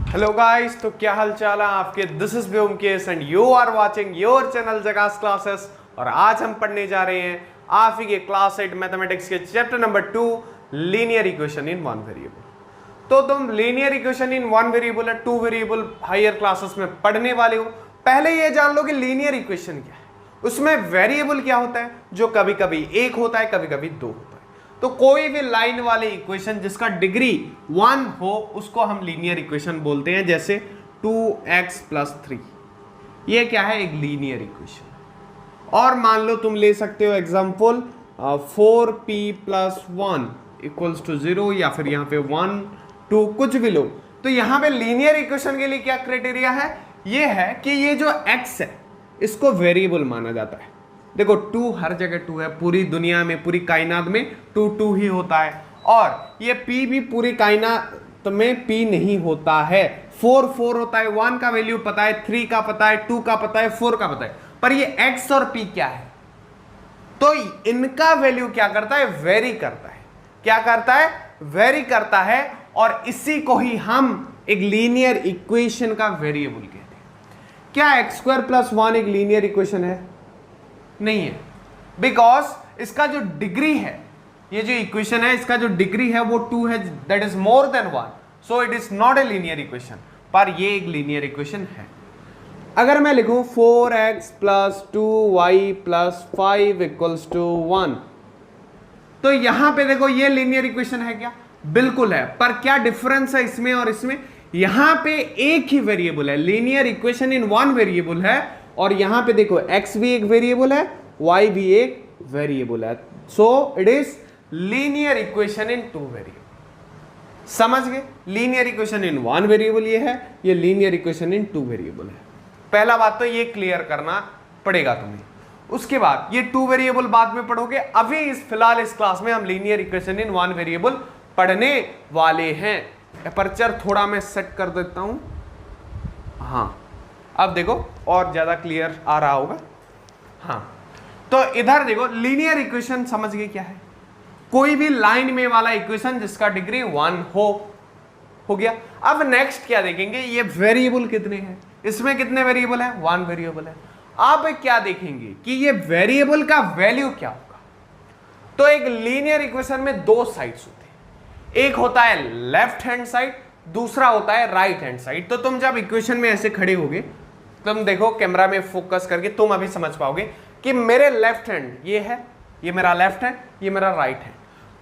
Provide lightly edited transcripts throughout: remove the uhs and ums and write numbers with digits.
Hello guys, तो क्या हाल चाल है आपके। This is Vyomkesh and you are watching your channel Jagas classes. और आज हम पढ़ने जा रहे हैं आप ही के क्लास 8 मैथमेटिक्स के chapter number 2 linear equation in one variable. तो तुम linear equation in one variable और टू वेरिएबल हायर क्लासेस में पढ़ने वाले हो। पहले ये जान लो कि लीनियर इक्वेशन क्या है, उसमें वेरिएबल क्या होता है, जो कभी कभी एक होता है कभी कभी दो होता है। तो कोई भी लाइन वाले इक्वेशन जिसका डिग्री 1 हो उसको हम लीनियर इक्वेशन बोलते हैं। जैसे 2x + 3, ये क्या है, एक लीनियर इक्वेशन। और मान लो तुम ले सकते हो एग्जांपल 4p + 1 = 0, या फिर यहाँ पे 1 2 कुछ भी लो। तो यहाँ पे लीनियर इक्वेशन के लिए क्या क्राइटेरिया है, ये है कि ये जो x है इसको वेरिएबल माना जाता है। देखो 2 हर जगह 2 है, पूरी दुनिया में पूरी कायनात में 2 ही होता है। और ये p भी पूरी कायनात में p नहीं होता है। 4 होता है, 1 का वैल्यू पता है, 3 का पता है, 2 का पता है, 4 का पता है। पर ये x और p क्या है, तो इनका वैल्यू क्या करता है, वेरी करता है। क्या करता है, वेरी करता है। और इसी को ही हम एक लीनियर इक्वेशन का वेरिएबल कहते हैं। क्या x² + 1 एक लीनियर इक्वेशन है? नहीं है, बिकॉज इसका जो डिग्री है, ये जो इक्वेशन है इसका जो डिग्री है वो 2 है, that is more than 1, so it is not a linear equation. पर ये एक लीनियर इक्वेशन है। अगर मैं लिखूं 4x + 2y + 5 = 1, तो यहां पे देखो ये लीनियर इक्वेशन है क्या? बिल्कुल है। पर क्या डिफरेंस है इसमें और इसमें? यहां पे एक ही वेरिएबल है, linear equation in one variable है। और यहां पे देखो x भी एक वेरिएबल है, y भी एक वेरिएबल है। सो it is linear equation in two variable. समझ गए? Linear equation in one variable ये है, ये linear equation in two variable है। पहला बात तो ये क्लियर करना पड़ेगा तुम्हें। उसके बाद ये टू वेरिएबल बाद में पढ़ोगे। अभी फिलहाल इस क्लास में हम linear equation in one variable पढ़ने वाले हैं। अपर्चर थोड़ा मैं सेट कर देता हूं। हाँ, अब देखो और ज्यादा क्लियर आ रहा होगा। हाँ, तो इधर देखो लीनियर इक्वेशन समझ गए क्या है? कोई भी लाइन में वाला इक्वेशन जिसका डिग्री 1 हो गया। अब नेक्स्ट क्या देखेंगे, ये वेरिएबल कितने हैं, इसमें कितने वेरिएबल है, 1 वेरिएबल है। अब क्या देखेंगे कि ये वेरिएबल का वैल्यू क्या होगा। तो एक लीनियर इक्वेशन में दो साइड्स होते हैं, एक होता है लेफ्ट हैंड साइड, दूसरा होता है राइट हैंड साइड। तो तुम जब इक्वेशन में ऐसे खड़े होगे, तुम देखो कैमरा में फोकस करके तुम अभी समझ पाओगे कि मेरे लेफ्ट हैंड ये है, ये मेरा लेफ्ट हैंड, ये मेरा राइट हैंड।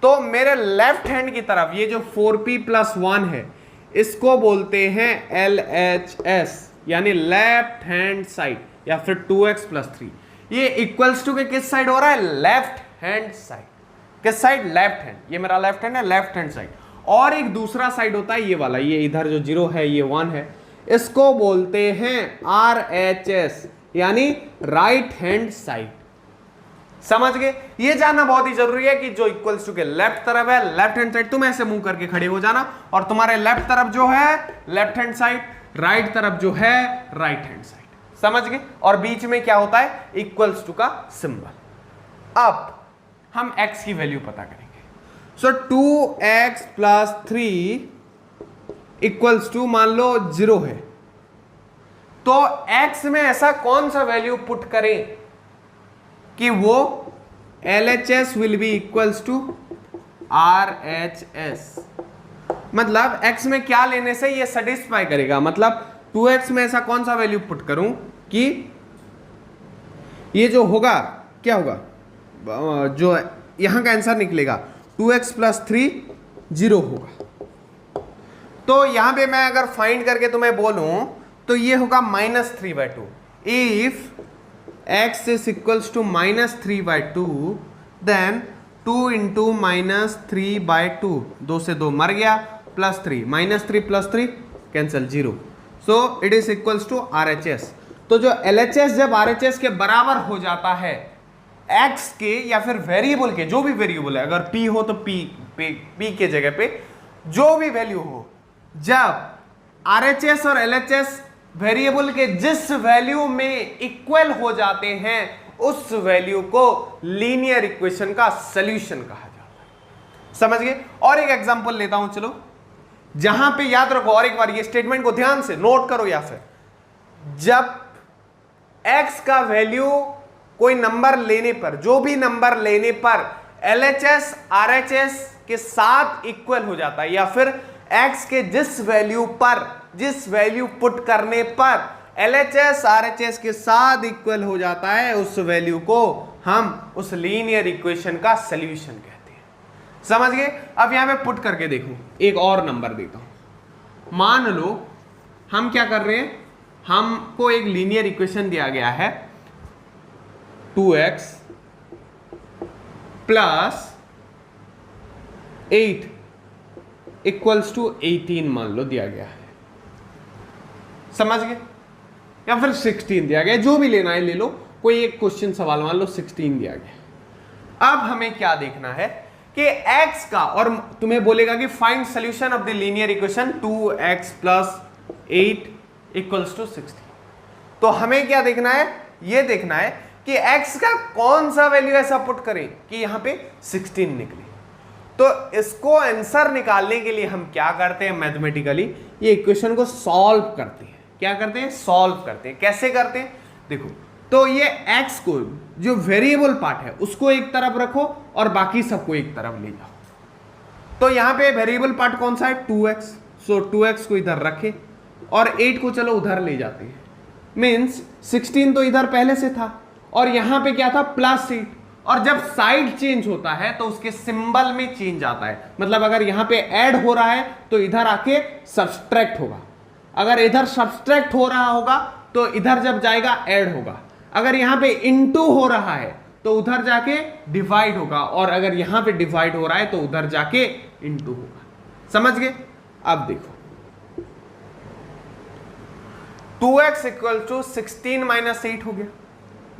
तो मेरे लेफ्ट हैंड की तरफ ये जो 4p + 1 है इसको बोलते हैं LHS, यानी लेफ्ट हैंड साइड, या फिर 2x + 3। ये इक्वल्स टू के किस साइड हो रहा है, लेफ्ट हैंड साइड। किस साइड, लेफ्ट हैंड। ये मेरा लेफ्ट हैंड है, लेफ्ट हैंड साइड। और एक दूसरा साइड होता है ये वाला, ये इधर जो 0 है ये 1 है, इसको बोलते हैं RHS, यानी राइट हैंड साइड। समझ गए? ये जानना बहुत ही जरूरी है कि जो इक्वल्स टू के लेफ्ट तरफ है, लेफ्ट हैंड साइड, तुम ऐसे मुंह करके खड़े हो जाना। और तुम्हारे लेफ्ट तरफ जो है लेफ्ट हैंड साइड, राइट तरफ जो है राइट हैंड साइड। समझ गए? और बीच में क्या होता है, इक्वल्स टू का सिंबल। अब हम x की वैल्यू पता करेंगे। सो 2x + 3 = मान लो 0 है। तो x में ऐसा कौन सा वैल्यू पुट करें कि वो LHS will be equals to RHS। मतलब x में क्या लेने से ये सेटिस्फाई करेगा। मतलब 2x में ऐसा कौन सा वैल्यू पुट करूं कि ये जो होगा क्या होगा, जो यहां का आंसर निकलेगा 2x + 3 0 होगा। तो यहां पे मैं अगर फाइंड करके तुम्हें बोलूं तो ये होगा -3/2। If x is equals to -3/2 then 2 × -3/2, 2 से 2 मर गया, +3, -3 + 3 cancel 0। So it is equals to RHS। तो जो LHS जब RHS के बराबर हो जाता है x के या फिर वेरिएबल के, जो भी वेरिएबल है, अगर p हो तो p के जगह पे जो भी वैल्यू हो, जब RHS और LHS वेरिएबल के जिस वैल्यू में इक्वल हो जाते हैं उस वैल्यू को लीनियर इक्वेशन का सॉल्यूशन कहा जाता है। समझ गए? और एक एग्जांपल लेता हूं, चलो। जहां पे याद रखो, और एक बार ये स्टेटमेंट को ध्यान से नोट करो, या फिर जब x का वैल्यू कोई नंबर लेने पर, जो भी नंबर लेने पर LHS RHS के साथ इक्वल हो जाता है, या फिर x के जिस वैल्यू पर, जिस वैल्यू पुट करने पर LHS RHS के साथ इक्वल हो जाता है, उस वैल्यू को हम उस लीनियर इक्वेशन का सॉल्यूशन कहते हैं। समझ गए? अब यहां पे पुट करके देखो, एक और नंबर देता हूं। मान लो हम क्या कर रहे हैं, हमको एक लीनियर इक्वेशन दिया गया है 2x प्लस 8 इक्वल्स टू 18 मान लो दिया गया है, समझ गए? या फिर 16 दिया गया, जो भी लेना है ले लो, कोई एक क्वेश्चन सवाल मान लो 16 दिया गया। अब हमें क्या देखना है कि x का, और तुम्हें बोलेगा कि find solution of the linear equation 2x plus 8 equals to 16। तो हमें क्या देखना है, ये देखना है कि x का कौन सा वैल्यू ऐसा पुट करें कि यहां पे 16 निकले। तो इसको आंसर निकालने के लिए हम क्या करते हैं, मैथमेटिकली ये इक्वेशन को सॉल्व करते हैं। क्या करते हैं? सॉल्व करते हैं। कैसे करते हैं देखो, तो ये x को, जो वेरिएबल पार्ट है उसको एक तरफ रखो और बाकी सबको एक तरफ ले जाओ। तो यहां पे वेरिएबल पार्ट कौन सा है? 2x। सो 2x को इधर रखे और 8 को चलो उधर ले जाते हैं। मीन्स 16 तो इधर पहले से था और यहां पे क्या था? प्लस 8। और जब साइड चेंज होता है तो उसके सिंबल में चेंज आता है। मतलब अगर यहां पे ऐड हो रहा है तो इधर आके सब्सट्रैक्ट होगा, अगर इधर सब्सट्रैक्ट हो रहा होगा तो इधर जब जाएगा ऐड होगा, अगर यहां पे इनटू हो रहा है तो उधर जाके डिवाइड होगा, और अगर यहां पे डिवाइड हो रहा है तो उधर जाके इनटू होगा। समझ गए? अब देखो 2x इक्वल टू 16 माइनस 8 हो गया।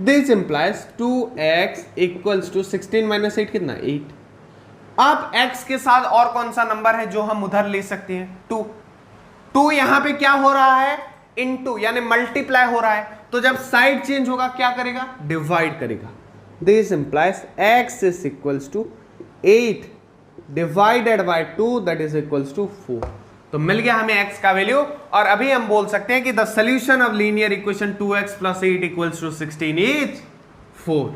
This implies 2x equals to 16 minus 8 कितना? 8। अब x के साथ और कौन सा नंबर है जो हम उधर ले सकते हैं? 2। 2 यहां पे क्या हो रहा है? इनटू, यानी मल्टीप्लाई हो रहा है। तो जब साइड चेंज होगा क्या करेगा? डिवाइड करेगा। This implies x is equals to 8 divided by 2 that is equals to 4। तो मिल गया हमें x का वैल्यू, और अभी हम बोल सकते हैं कि the solution of linear equation 2x plus 8 equals to 16 is 4।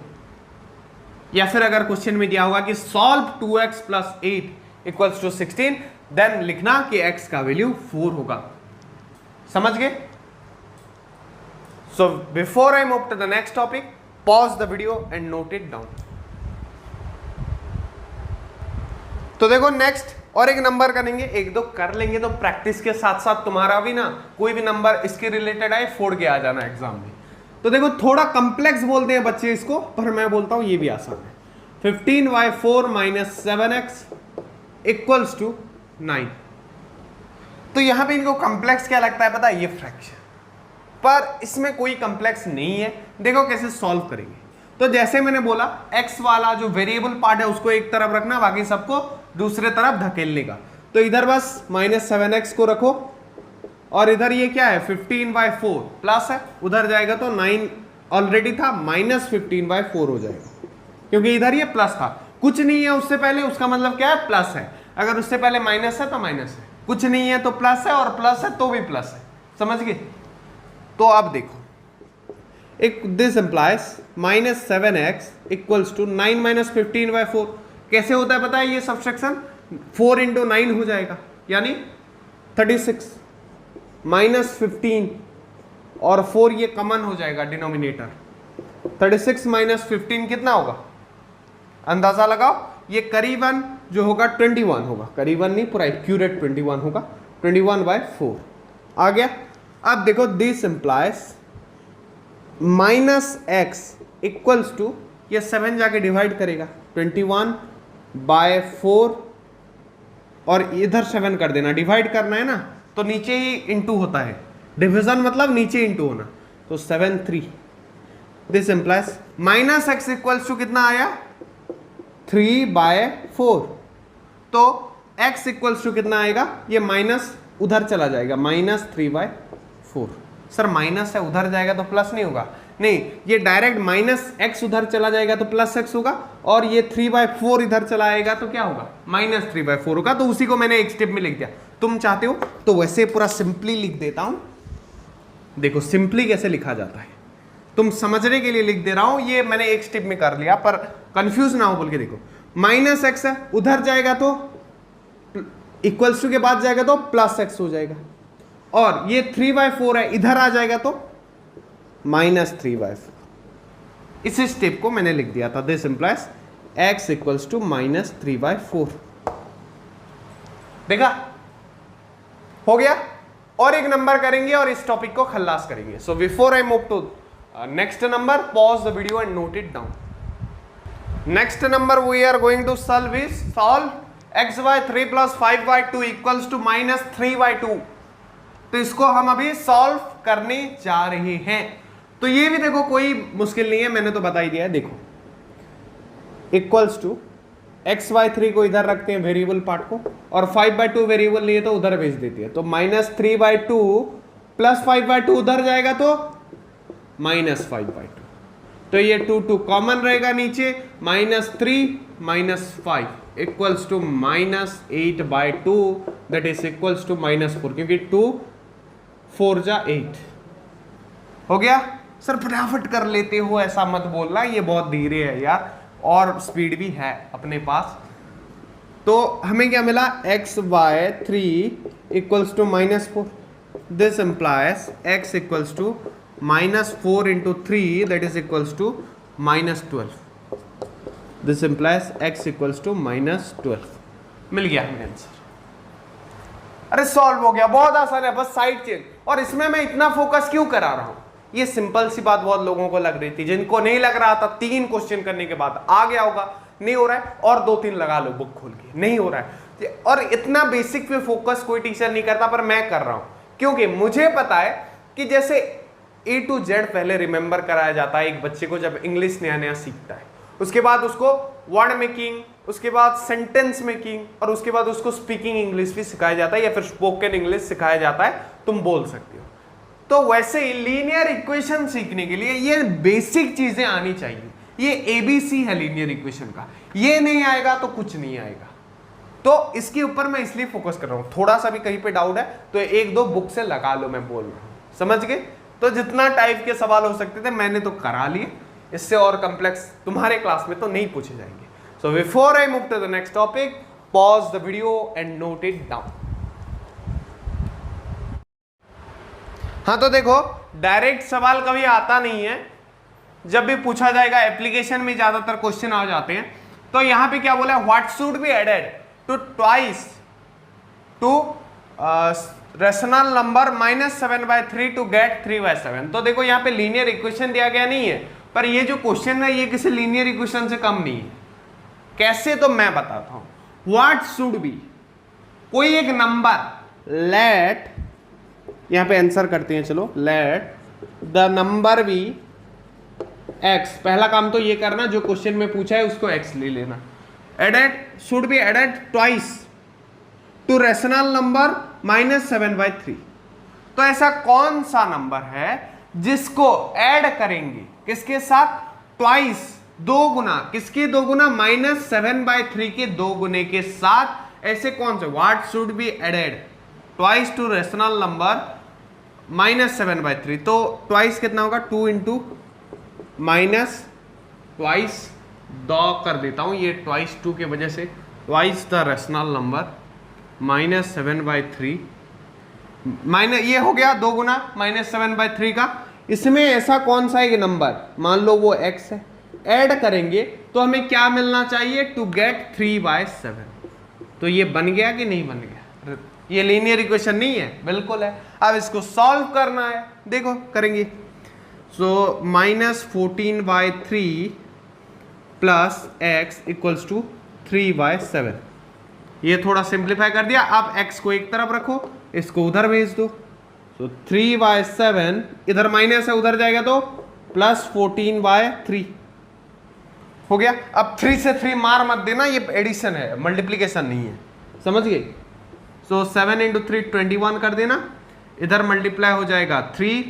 या फिर अगर क्वेश्चन में दिया होगा कि solve 2x plus 8 equals to 16, then लिखना कि x का वैल्यू 4 होगा। समझ गए? So before I move to the next topic, pause the video and note it down. तो देखो नेक्स्ट और एक नंबर करेंगे, एक दो कर लेंगे तो प्रैक्टिस के साथ साथ तुम्हारा भी ना कोई भी नंबर इसके रिलेटेड आए फोड़ के आ जाना एग्जाम में। तो देखो थोड़ा कॉम्प्लेक्स बोलते हैं बच्चे इसको, पर मैं बोलता हूं ये भी आसान है। 15y4 minus 7x equals to 9। तो यहां पे इनको कॉम्प्लेक्स क्या लगता है पता है? ये फ्रैक्शन, पर इसमें कोई कॉम्प्लेक्स नहीं है। देखो कैसे सॉल्व करेंगे। तो जैसे मैंने बोला x वाला जो वेरिएबल पार्ट है उसको एक तरफ रखना, बाकी सबको दूसरे तरफ धकेलने का। तो इधर बस माइनस 7x को रखो, और इधर ये क्या है? 15/4 प्लस है, उधर जाएगा तो 9 ऑलरेडी था, माइनस 15/4 हो जाएगा, क्योंकि इधर ये प्लस था। कुछ नहीं है उससे पहले, उसका मतलब क्या है? प्लस है। अगर उससे पहले माइनस है तो माइनस है, कुछ नहीं है तो प्लस है, और प्लस है तो भी प्लस है। समझ गए? तो अब देखो एक, this implies minus 7x equals to 9 minus 15/4। कैसे होता है पता है? ये सब्सट्रैक्शन 4 इंटू 9 हो जाएगा, यानी 36 माइनस 15 और 4 ये कॉमन हो जाएगा डिनोमिनेटर। 36 माइनस 15 कितना होगा? अंदाजा लगाओ। ये करीबन जो होगा 21 होगा, करीबन नहीं पूरा एक्यूरेट 21 होगा, 21/4 आ गया। अब देखो this implies minus x equals to, ये 7 जाके डिवाइड करेगा 21/4 और इधर 7 कर देना, डिवाइड करना है ना तो नीचे ही इंटू होता है, डिविजन मतलब नीचे इंटू होना। तो 7 3, this implies minus x equals to कितना आया? 3/4। तो x इक्वल्स टू कितना आएगा? ये माइनस उधर चला जाएगा, माइनस 3/4। सर माइनस है उधर जाएगा तो प्लस नहीं होगा? नहीं, ये डायरेक्ट माइनस x उधर चला जाएगा तो प्लस x होगा, और ये 3/4 इधर चला आएगा तो क्या होगा? माइनस 3/4 होगा। तो उसी को मैंने एक स्टेप में लिख दिया। तुम चाहते हो तो वैसे पूरा सिंपली लिख देता हूं। देखो सिंपली कैसे लिखा जाता है, तुम समझने के लिए लिख दे रहा हूं, ये मैंने एक स्टेप में कर लिया, पर कंफ्यूज ना हो बोल के देखो। माइनस एक्स है, उधर जाएगा तो इक्वल्स टू के बाद जाएगा तो प्लस एक्स हो जाएगा, और ये 3/4 है, इधर आ जाएगा तो माइनस 3/4। इस स्टेप को मैंने लिख दिया था, this implies x equals to minus 3/4। देखा, हो गया। और एक नंबर करेंगे और इस टॉपिक को खल्लास करेंगे। So before I move to next number, pause the video and note it down. Next number we are going to solve is solve x/3 + 5/2 equals to minus 3/2। तो इसको हम अभी सॉल्व करने जा रहे हैं। तो ये भी देखो कोई मुश्किल नहीं है, मैंने तो बता ही दिया है। देखो इक्वल्स टू x/3 को इधर रखते हैं वेरिएबल पार्ट को, और 5/2 वेरिएबल लिए तो उधर भेज देती है, तो माइनस 3/2 प्लस 5/2 उधर जाएगा तो माइनस 5/2। तो ये 2 कॉमन रहेगा नीचे, -3 - 5 equals to -8/2 that is equals to -4, क्योंकि 2 4 जा 8 हो गया। सर फटाफट कर लेते हो, ऐसा मत बोलना, ये बहुत धीरे है यार, और स्पीड भी है अपने पास। तो हमें क्या मिला, x/3 equals to -4। This implies x equals to -4 × 3 that is equals to -12। This implies x equals to -12। मिल गया हमें आंसर। अरे सॉल्व हो गया, बहुत आसान है, बस साइड चेंज। और इसमें मैं इतना फोकस क्यों करा रहा हूं, ये सिंपल सी बात बहुत लोगों को लग रही थी, जिनको नहीं लग रहा था 3 क्वेश्चन करने के बाद आ गया होगा। नहीं हो रहा है और 2-3 लगा लो बुक खोल के, नहीं हो रहा है। और इतना बेसिक पे फोकस कोई टीचर नहीं करता, पर मैं कर रहा हूं, क्योंकि मुझे पता है कि जैसे A to Z पहले रिमेंबर कराया जाता है एक बच्चे को जब इंग्लिश नया नया सीखता है, उसके बाद उसको वर्ड मेकिंग, उसके बाद सेंटेंस मेकिंग, और उसके बाद उसको स्पीकिंग इंग्लिश भी सिखाया जाता है, या फिर स्पोकन इंग्लिश सिखाया जाता है, तुम बोल सकते हो। तो वैसे ही लीनियर इक्वेशन सीखने के लिए ये बेसिक चीजें आनी चाहिए। ये ABC है लीनियर इक्वेशन का, ये नहीं आएगा तो कुछ नहीं आएगा। तो इसके ऊपर मैं इसलिए फोकस कर रहा हूं। थोड़ा सा भी कहीं पे डाउट है तो 1-2 बुक से लगा लो, मैं बोल रहा हूं, समझ गए। तो जितना टाइप के सवाल हो सकते थे मैंने तो करा लिए, इससे और कॉम्प्लेक्स तुम्हारे क्लास में तो नहीं पूछे जाएंगे। So before I move to the next topic, pause the video and note it down. हाँ तो देखो, डायरेक्ट सवाल कभी आता नहीं है, जब भी पूछा जाएगा एप्लीकेशन में ज्यादातर क्वेश्चन आ जाते हैं। तो यहां पे क्या बोला है, what should be added to twice to rational number -7/3 to get 3/7। तो देखो यहाँ पे लीनियर इक्वेशन दिया गया नहीं है, पर ये जो क्वेश्चन है ये किसी लीनियर इक्वेशन से कम नहीं है। कैसे, तो मैं बताता हूं। व्हाट शुड बी, कोई एक नंबर, लेट, यहां पे आंसर करते हैं, चलो, let the number be x। पहला काम तो ये करना, जो क्वेश्चन में पूछा है उसको x ले लेना। Added, should be added twice to rational number -7/3। तो ऐसा कौन सा नंबर है जिसको ऐड करेंगे किसके साथ, ट्वाइस, 2 गुना, किसके 2 गुना, -7/3 के 2 गुने के साथ। ऐसे कौन से, what should be added twice to rational number -7/3। तो ट्वाइस कितना होगा, 2 × माइनस ट्वाइस, दो कर देता हूं, ये ट्वाइस 2 के वजह से, twice the rational number -7/3 minus, ये हो गया 2 गुना -7/3 का। इसमें ऐसा कौन सा एक नंबर, मान लो वो x है, ऐड करेंगे तो हमें क्या मिलना चाहिए, टू गेट 3/7। तो ये बन गया कि नहीं बन गया, ये लीनियर इक्वेशन नहीं है, बिल्कुल है। अब इसको सॉल्व करना है, देखो करेंगे। सो -14/3 प्लस x इक्वल्स टू 3/7। ये थोड़ा सिंप्लीफाई कर दिया। अब x को एक तरफ रखो, इसको उधर भेज दो। तो 3/7, इधर माइनस है, उधर जाएगा तो +14/3 हो गया। अब 3 से 3 मार मत देना, ये एडिशन है, मल्टीप्लीकेशन नहीं है, समझ गए। सो 7 × 3 21 कर देना, इधर मल्टीप्लाई हो जाएगा 3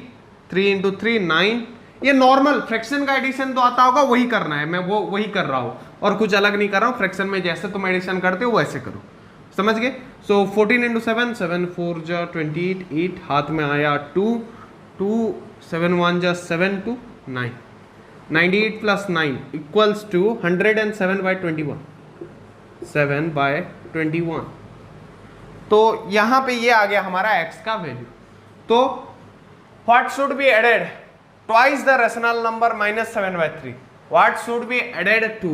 × 3 9। ये नॉर्मल फ्रैक्शन का एडिशन तो आता होगा, वही करना है, मैं वो वही कर रहा हूं, और कुछ अलग नहीं कर रहा हूं। फ्रैक्शन में जैसे तुम एडिशन करते हो वैसे करो। समझ गए? सो 14 इंटू 7, 7 4 जा 28, 8 हाथ में आया 2, 2 7 1 जा 7 2 9, 98 plus 9 equals to 107 by 21, 7 by 21। तो यहाँ पे ये आ गया हमारा x का वैल्यू। तो what should be added twice the rational number minus 7 by 3, what should be added to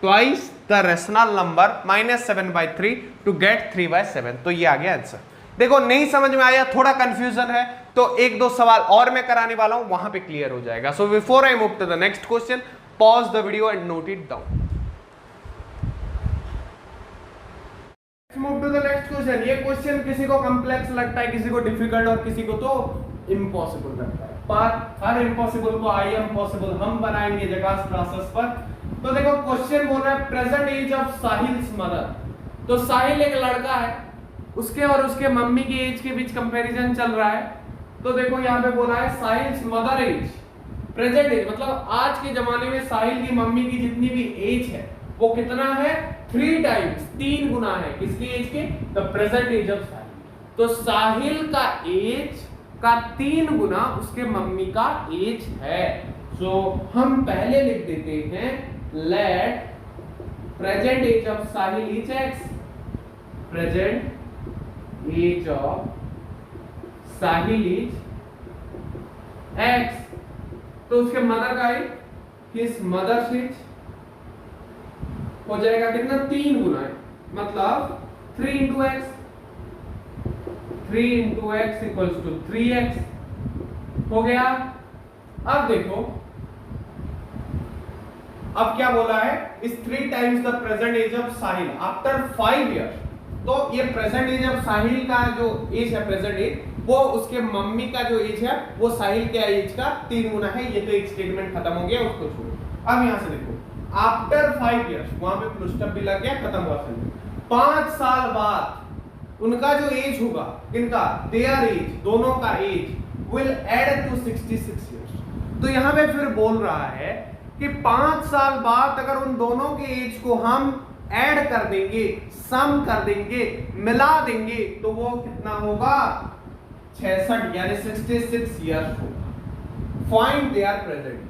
twice the rational number minus 7 by 3 to get 3 by 7। तो ये आ गया आंसर। देखो नहीं समझ में आया, थोड़ा कंफ्यूजन है, तो एक दो सवाल और मैं कराने वाला हूं, वहां पे क्लियर हो जाएगा। So before I move to the next question, pause the video and note it down. Move to the next question. ये क्वेश्चन किसी को कॉम्प्लेक्स लगता है, किसी को डिफिकल्ट और किसी को तो इम्पॉसिबल लगता है, पर हर इम्पॉसिबल को आई एम पॉसिबल हम बनाएंगे जकास क्लासेस पर। तो देखो क्वेश्चन बोल रहा है present age of Sahil's mother. तो साहिल एक लड़का है, उसके और उसके मम्मी की एज के बीच कंपैरिजन चल रहा है। तो देखो यहाँ पे बोला है Sahil's mother age present age, मतलब आज के जमाने में साहिल की मम्मी की जितनी भी एज है वो कितना है, 3 टाइम्स, 3 गुना है किसकी एज के, द प्रेजेंट एज ऑफ साहिल। तो साहिल का एज का 3 गुना उसके मम्मी का एज है। सो हम पहले लिख देते हैं let present age of Sahil is x, present age of Sahil is x। तो उसके मदर का एज, हिज मदर्स एज हो जाएगा कितना, 3 गुना है, मतलब 3 into X, 3 into X equals to 3x हो गया। अब देखो अब क्या बोला है, इस 3 times the present age of Sahil after 5 years. तो ये प्रेजेंट एज ऑफ साहिल का जो एज है, प्रेजेंट एज, वो उसके मम्मी का जो एज है वो साहिल के एज का 3 गुना है। ये तो एक स्टेटमेंट खत्म हो गया, उसको छोड़ो। अब यहां से देखो आफ्टर 5 ईयर्स, वहां पे फुल स्टॉप भी लग गया, खत्म हुआ सेंटेंस। 5 साल बाद उनका जो एज होगा, किनका, देयर एज, दोनों का age will add to 66 years. तो यहां पे फिर बोल रहा है कि 5 साल बाद अगर उन दोनों के एज को हम ऐड कर देंगे, सम कर देंगे, मिला देंगे, तो वो कितना होगा, 66 यानी 66 ईयर्स होगा। Find there present.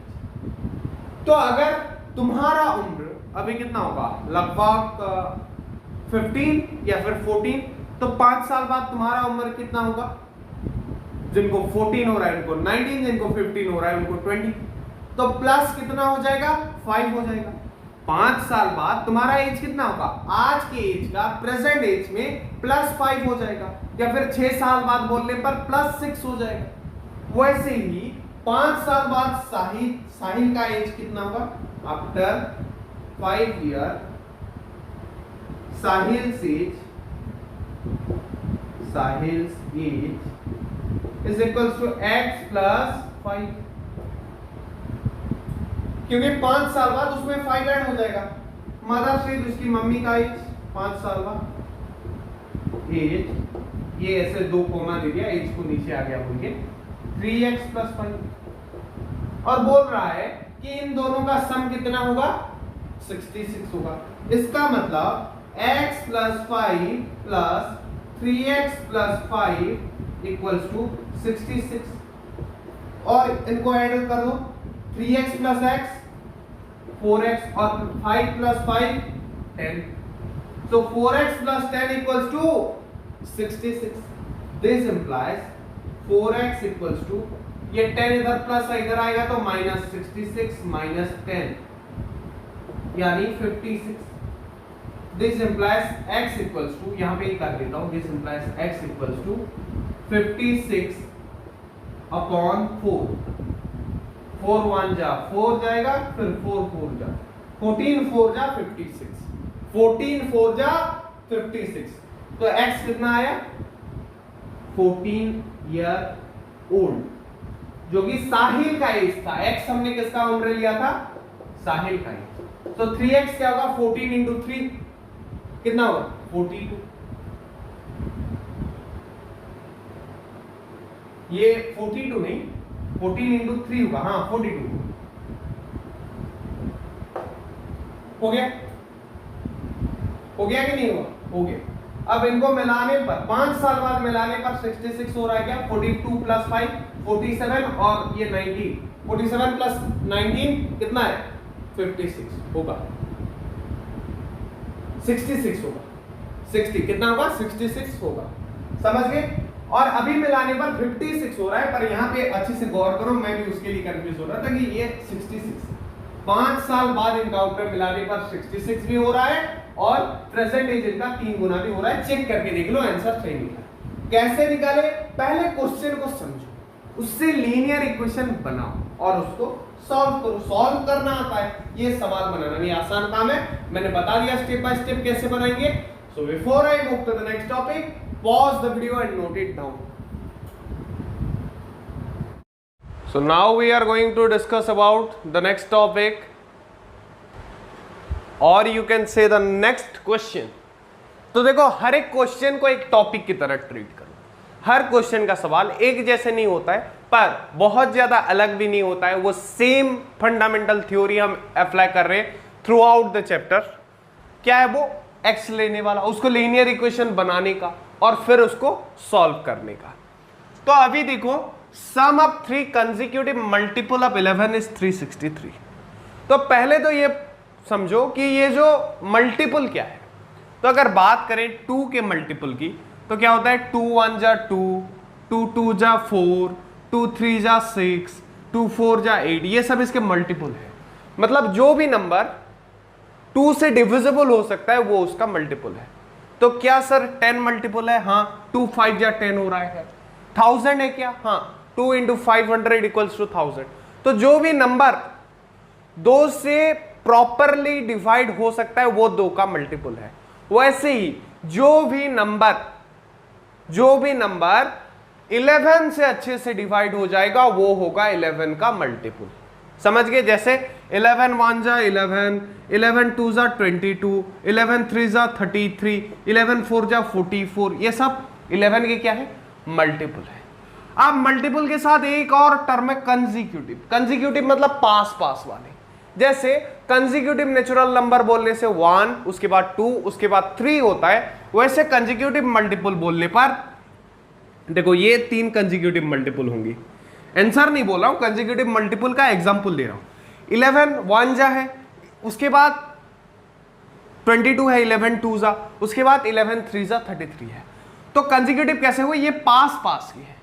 तो अगर तुम्हारा उम्र अभी कितना होगा, लगभग 15 या फिर 14, तो 5 साल बाद तुम्हारा उम्र कितना होगा, जिनको 14 हो रहा है उनको 19, जिनको 15 हो रहा है उनको 20, तो प्लस कितना हो जाएगा, 5 हो जाएगा। 5 साल बाद तुम्हारा एज कितना होगा, आज के एज का प्रेजेंट एज में प्लस 5 हो जाएगा, या फिर 6 साल बाद बोलने पर प्लस 6 हो जाएगा। वैसे ही 5 साल बाद साहिल का एज कितना होगा, after 5 year Sahil's age is equals to x plus 5, क्योंकि 5 साल बाद उसमें 5 ऐड हो जाएगा। मदर एज, उसकी मम्मी का एज 5 साल बाद एज, ये ऐसे 2 कोमा दे दिया, एज को नीचे आ गया बोलिए 3x प्लस 5, और बोल रहा है कि इन दोनों का सम कितना होगा, 66 होगा। इसका मतलब x plus 5 plus 3x plus 5 equals to 66, और इनको ऐड कर दो, 3x प्लस x 4x और 5 plus 5 10, so 4x plus 10 equals to 66. This implies 4x equals to, ये 10 इधर प्लस इधर आएगा तो माइनस 66 माइनस 10 यानी 56. This implies x equals to, यहाँ पे ही कर देता हूँ, this implies x equals to 56 upon 4. 4 1 जा 4 जाएगा, फिर 4 4 जा 14 4 जा 56, 14 4 जा 56, तो x कितना आया, 14 ईयर ओल्ड, जो कि साहिल का एज था। x हमने किसका उम्र लिया था, साहिल का एज। तो 3x क्या होगा, 14 इंटू 3 कितना होगा, 42। ये 42 नहीं, 14 इंटू 3 होगा, हाँ 42 हो गया, हो गया कि नहीं हुआ, हो गया। अब इनको मिलाने पर 5 साल बाद मिलाने पर 66 हो रहा है क्या, 42 प्लस 5 47 और ये 19, 47 प्लस 19 कितना है 56 होगा, 66 होगा, 60 कितना होगा 66 होगा, समझ गए। और अभी मिलाने पर 56 हो रहा है, पर यहाँ पे अच्छे से गौर करो, मैं भी उसके लिए कंफ्यूज हो रहा था कि ये 66 5 साल बाद इनका आउटकम मिलाने पर 66 भी हो रहा है और प्रेजेंट एज इनका 3 गुना भी हो रहा है। चेक करके देख लो आंसर सही निकला। कैसे निकाले, पहले क्वेश्चन को समझो, उससे लीनियर इक्वेशन बनाओ और उसको सॉल्व करो। सॉल्व करना आता है, ये सवाल बनाना भी आसान काम है, मैंने बता दिया स्टेप बाय स्टेप कैसे बनाएंगे। So before I move to the next topic, pause the video and note it down. So now we are going to discuss about the next topic, or you can say the next question. तो देखो हर एक question को एक topic की तरह treat करो। हर question का सवाल एक जैसे नहीं होता है, पर बहुत ज्यादा अलग भी नहीं होता है। वो सेम फंडामेंटल थ्योरी हम अप्लाई कर रहे हैं थ्रू आउट द चैप्टर। क्या है वो, एक्स लेने वाला, उसको लीनियर इक्वेशन बनाने का और फिर उसको सॉल्व करने का। तो अभी देखो, sum of 3 consecutive multiple of 11 is 363। तो पहले तो ये समझो कि ये जो मल्टीपल क्या है। तो अगर बात करें 2 के मल्टीपल की, तो क्या होता है 2 1 जा 2, 2 2 जा 4, 2 3 जा 6, 2 4 जा 8, ये सब इसके मल्टीपल है। मतलब जो भी नंबर 2 से डिविजिबल हो सकता है वो उसका मल्टीपल है। तो क्या सर 10 मल्टीपल है, हाँ 2 5 या 10 हो रहा है। 1000 है क्या, हाँ 2 इंटू 500 इक्वल्स टू 1000। तो जो भी नंबर 2 से प्रॉपरली डिवाइड हो सकता है वो 2 का मल्टीपल है। वैसे ही जो भी नंबर 11 से अच्छे से डिवाइड हो जाएगा वो होगा 11 का मल्टीपल। समझ गए, जैसे 11 1 जा 11, 11 2 जा 22, 11 3 जा 33, 11 4 जा 44, ये सब 11 के क्या है, मल्टीपल है। अब मल्टीपल के साथ एक और टर्म है कंसेक्यूटिव। कंसेक्यूटिव मतलब पास पास वाले। जैसे कंसेक्यूटिव नेचुरल नंबर बोलने से 1, उसके बाद 2, उसके बाद 3 होता है, वैसे कंसेक्यूटिव मल्टीपल बोलने पर देखो ये 3 कंसेक्यूटिव मल्टीपल होंगी। आंसर नहीं बोल रहा हूं, कंसेक्यूटिव मल्टीपल का एग्जांपल दे रहा हूं। 11 1 जा है, उसके बाद 22 है, 11 2 जा, उसके बाद 11 3 जा 33 है। तो कंसेक्यूटिव कैसे हुए, ये पास पास के हैं।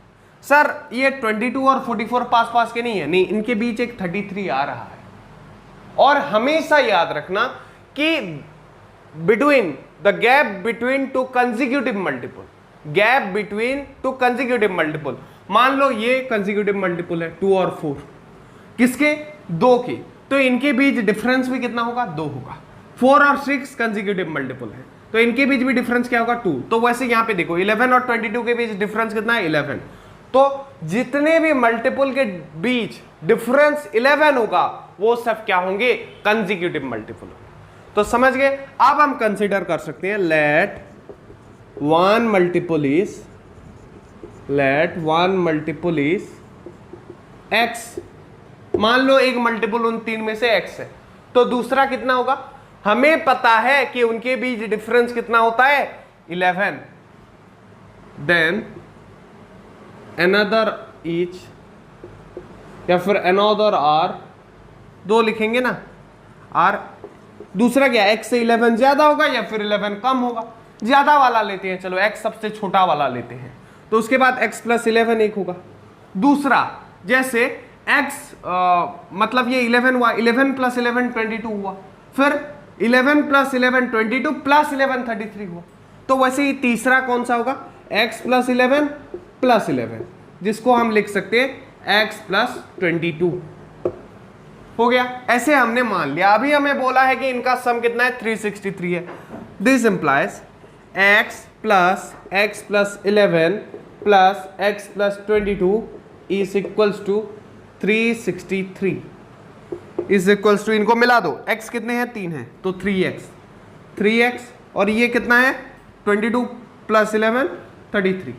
सर ये 22 और 44 पास पास के नहीं है, नहीं, इनके बीच एक 33 आ रहा है। और हमेशा याद रखना कि between the gap between 2 consecutive multiple, gap between 2 consecutive multiple, मान लो ये कंसेक्यूटिव मल्टीपल है 2 और 4, किसके, 2 के, तो इनके बीच डिफरेंस भी कितना होगा, 2 होगा। 4 और 6 कंसेक्यूटिव मल्टीपल है, तो इनके बीच भी डिफरेंस क्या होगा, 2। तो वैसे यहां पे देखो 11 और 22 के बीच डिफरेंस कितना है, 11। तो जितने भी मल्टीपल के बीच डिफरेंस 11 होगा वो सब क्या होंगे, कंसेक्यूटिव मल्टीपल होंगे। तो समझ गए। अब हम कंसीडर कर सकते हैं late one multiple is x। मान लो एक मल्टीपल उन 3 में से x है, तो दूसरा कितना होगा, हमें पता है कि उनके बीच डिफरेंस कितना होता है, 11। देन another each, या फिर another r, 2 लिखेंगे ना, r दूसरा क्या, x से 11 ज्यादा होगा या फिर 11 कम होगा, ज्यादा वाला लेते हैं, चलो x सबसे छोटा वाला लेते हैं, तो उसके बाद x प्लस 11 एक होगा। दूसरा जैसे x मतलब ये 11 हुआ, 11 प्लस 11 22 हुआ, फिर 11 प्लस 11 22 प्लस 11 33 हुआ। तो वैसे ही तीसरा कौन सा होगा, x प्लस 11 प्लस 11, जिसको हम लिख सकते हैं x प्लस 22 हो गया। ऐसे हमने मान लिया। अभी हमें बोला है कि इनका सम कितना है, 363 है। This implies x plus 11 plus x plus 22 is equals to 363 is equals to, इनको मिला दो, x कितने हैं, 3 है, तो 3x और ये कितना है 22 plus 11 33।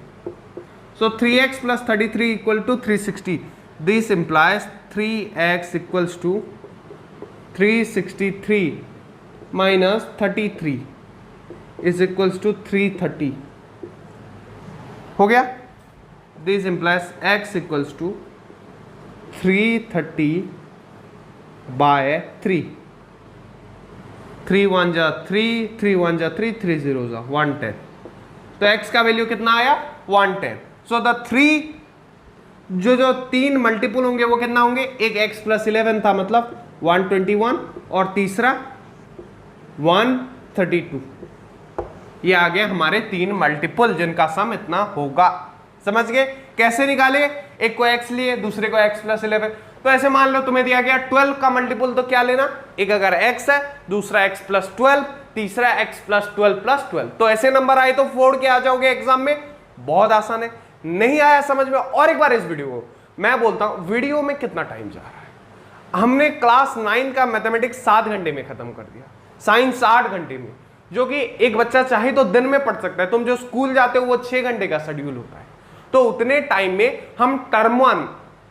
So 3x plus 33 equal to 360. This implies 3x equals to 363 minus 33 is equals to 330 हो गया। This implies x equals to 330 by 3, 3 1 जा 3, 3 1 जा 3, 3 0 जा 110। तो x का वैल्यू कितना आया 110। सो द 3 जो 3 मल्टीपल होंगे वो कितना होंगे, एक x प्लस 11 था मतलब 121 और तीसरा 132। ये आ गया हमारे 3 मल्टीपल जिनका सम इतना होगा। समझ गए कैसे निकाले, एक को x लिए दूसरे को x प्लस 11। तो ऐसे मान लो तुम्हें दिया गया 12 का मल्टीपल, तो क्या लेना, एक अगर x है दूसरा x प्लस 12, तीसरा x प्लस 12 प्लस 12। तो ऐसे नंबर आए तो फोड़ के आ जाओगे एग्जाम में, बहुत आसान है। नहीं आया समझ में, और एक बार इस वीडियो को मैं बोलता हूं, वीडियो में कितना टाइम जा रहा है। हमने क्लास 9 का मैथमेटिक्स 7 घंटे में खत्म कर दिया, साइंस 8 घंटे में, जो कि एक बच्चा चाहे तो दिन में पढ़ सकता है। तुम जो स्कूल जाते हो वो 6 घंटे का शेड्यूल होता है। तो उतने टाइम में हम टर्म 1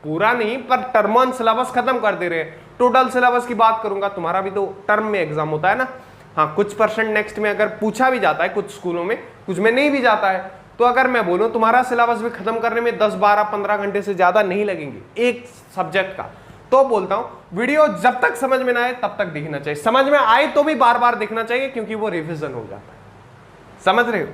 पूरा नहीं पर टर्म 1 सिलेबस खत्म कर दे रहे हैं। टोटल सिलेबस की बात करूंगा, तुम्हारा भी तो टर्म में एग्जाम होता है ना। हाँ, कुछ परसेंट नेक्स्ट में अगर पूछा भी जाता है, कुछ स्कूलों में, कुछ में नहीं भी जाता है। तो अगर मैं बोलूं तुम्हारा सिलेबस भी खत्म करने में 10 12 15 घंटे से ज्यादा नहीं लगेंगे एक सब्जेक्ट का, तो बोलता हूं वीडियो जब तक समझ में ना आए तब तक देखना चाहिए। समझ में आए तो भी बार बार देखना चाहिए, क्योंकि वो रिविजन हो जाता है। समझ रहे हो?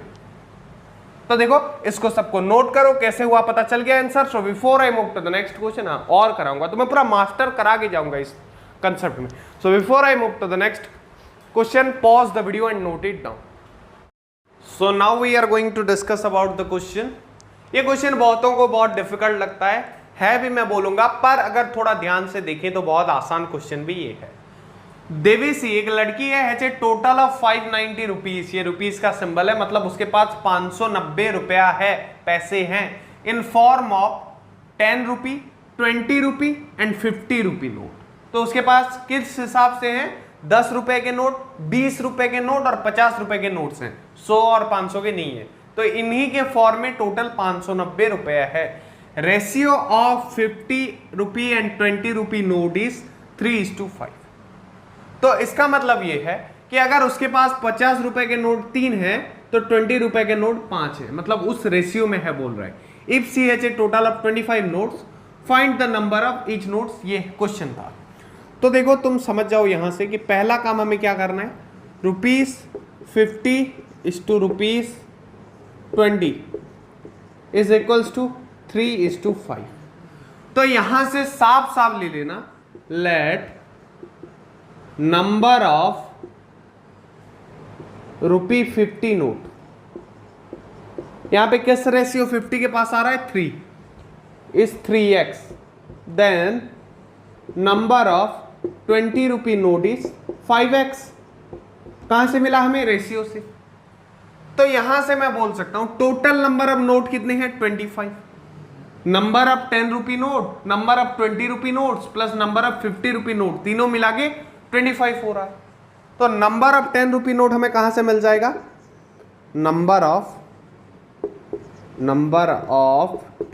तो देखो इसको सबको नोट करो, कैसे हुआ पता चल गया answer. So before I move to the next question, और कराऊंगा तो मैं पूरा मास्टर करा के जाऊंगा इस कंसेप्ट में। So before I move to the next question, pause the video and note it down. So now we are going to discuss about the question. ये क्वेश्चन बहुतों को बहुत डिफिकल्ट लगता है भी मैं बोलूंगा, पर अगर थोड़ा ध्यान से देखें तो बहुत आसान क्वेश्चन भी ये है। देवेसी एक लड़की है, has a total of 590 rupees, ये रुपीज का सिंबल है, मतलब उसके पास 590 रुपया है, पैसे हैं, in form of 10 rupee, 20 rupee and 50 rupee note. तो उसके पास किस हिसाब से हैं, 10 रुपए के नोट, 20 रुपए के नोट और 50 रुपए के नोट्स हैं, 100 और 500 के नहीं है। तो इन्हीं के फॉर्म में टोटल 590 रुपया है। Ratio of 50 rupee and 20 rupee note is 3:5। तो इसका मतलब ये है कि अगर उसके पास 50 रुपए के नोट 3 हैं तो 20 रुपए के नोट 5 है, मतलब उस रेशियो में है बोल रहा है। If she has a total of 25 notes, find the number of each notes, ये क्वेश्चन था। तो देखो तुम समझ जाओ यहां से कि पहला काम हमें क्या करना है, ₹50 is to ₹20 is equals to 3:5। तो यहां से साफ साफ ले लेना, लेट नंबर ऑफ ₹50 नोट, यहां पे किस रेशियो 50 के पास आ रहा है, 3 is 3x, then number of 20 rupee note is 5x। कहां से मिला हमें, रेशियो से। तो यहां से मैं बोल सकता हूं टोटल नंबर ऑफ नोट कितने हैं, 25। Number of 10 rupee note, number of 20 rupee notes plus number of 50 rupee note, तीनों मिला के 25 हो रहा है। तो नंबर ऑफ 10 रुपी नोट हमें कहां से मिल जाएगा, नंबर ऑफ